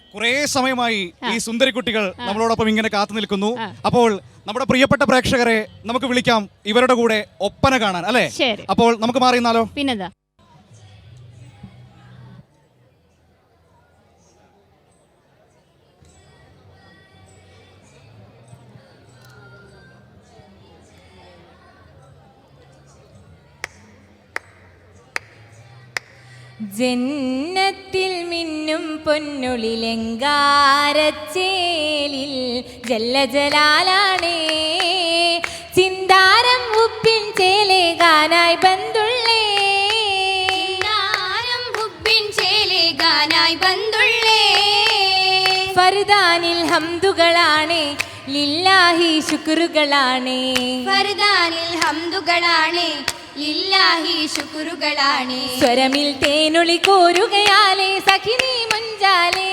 കുറേ സമയമായി ഈ സുന്ദരി കുട്ടികൾ നമ്മളോടൊപ്പം ഇങ്ങനെ കാത്തു നിൽക്കുന്നു. അപ്പോൾ നമ്മുടെ പ്രിയപ്പെട്ട പ്രേക്ഷകരെ നമുക്ക് വിളിക്കാം ഇവരുടെ കൂടെ ഒപ്പന കാണാൻ, അല്ലേ? അപ്പോൾ നമുക്ക് മാറി നിന്നാലോ? പിന്നെന്താ. ജന്നത്തിൽ മിന്നും പൊന്നൊളിലെങ്കാരച്ചേലിൽ ജല്ലജലാലാണേ ചിന്താരം ഉപ്പിൻ ചേലേകാനായി ബന്തുള്ളേ ഫർദാനിൽ ഹംദുകളാണ് ലില്ലാഹി ശുക്റുകളാണ് ഫർദാനിൽ ഹംദുകളാണ് ലില്ലാഹി ശുക്റുകളാണ് സ്വരമിൽ തേനൊളി കോരുകയാലേ സഖിനി മുഞ്ചാലേ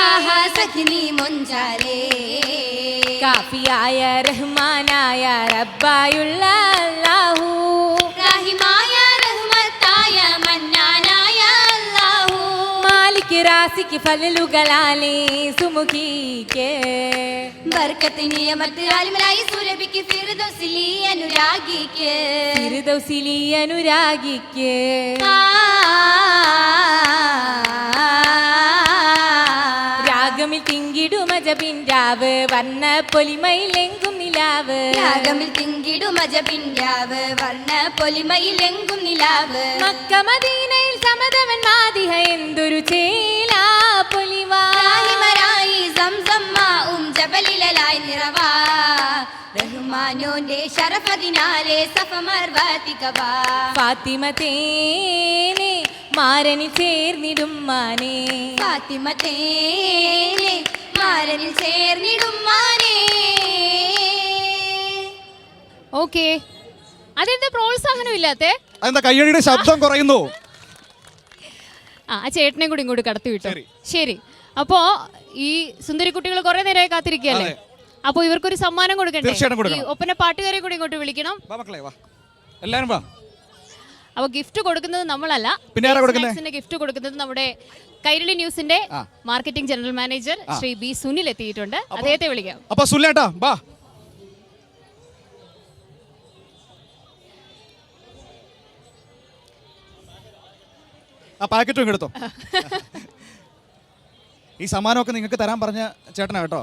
ആഹാ സഖിനി മുഞ്ചാലേ കാഫിയായ റഹ്മാനായ റബ്ബായുള്ള അല്ലാഹു റഹിമായ റഹ്മത്തായ മന്നാനായ അല്ലാഹു മാലിക് റാസിക് ഫലലുകളാലേ സുമുഖിക്ക് ബർക്കത്ത് നിയമത്ത് ആലിമലായി സുരഭിക്ക് ഫിർദൗസിലി അനുരാഗിക്ക് ഫിർദൗസിലി അനുരാഗിക്ക് രാഗമിൽ തിങ്കിടുമജബിൻ രാവ് വർണ്ണ പൊലിമയിലെങ്കും നിലാവ് രാഗമിൽ തിങ്കിടുമജബിൻ രാവ് വർണ്ണ പൊലിമയിലെങ്കും നിലാവ് മക്ക മദീനയിൽ സമതവൻ മാദിഹ എന്തൊരു ചേലാ പൊലിവാ റാഹിമരായി സംസം മാഉം ജബലിലായി നിറവാ റഹ്മാനോന്റെ ശരഫദിനാലെ സഫമർവതികവാ ഫാത്തിമ തേനെ മാരനിൽ ചേർന്നിടും മാനേ ഫാത്തിമ തേനെ മാരനിൽ ചേർന്നിടും മാനേ. ഓക്കെ, അതെന്താ പ്രോത്സാഹനം ഇല്ലാത്തേ? അതെന്താ കയ്യടിയുടെ ശബ്ദം കുറയുന്നു? ആ ചേട്ടനെ കൂടി ഇങ്ങോട്ട് കടത്തി വിട്ടോ. ശരി, അപ്പോ ഈ സുന്ദരി കുട്ടികൾ കുറെ നേരമായി കാത്തിരിക്കുകയല്ലേ, അപ്പൊ ഇവർക്കൊരു സമ്മാനം കൊടുക്കണ്ടേ? ഈ ഒപ്പന പാട്ടുകാരെ കൂടി ഇങ്ങോട്ട് വിളിക്കണം. എല്ലാരും വാ. അപ്പൊ ഗിഫ്റ്റ് കൊടുക്കുന്നത് നമ്മളല്ല, ഗിഫ്റ്റ് കൊടുക്കുന്നത് നമ്മുടെ കൈരളി ന്യൂസിന്റെ marketing general manager Shri B Sunil എത്തിയിട്ടുണ്ട്. അദ്ദേഹത്തെ വിളിക്കാം. അപ്പൊ സുനിലേട്ടാ വാ. ആ പാക്കറ്റും എടുത്തോ. ഈ സമ്മാനമൊക്കെ നിങ്ങൾക്ക് തരാൻ പറഞ്ഞ ചേട്ടനാ കേട്ടോ.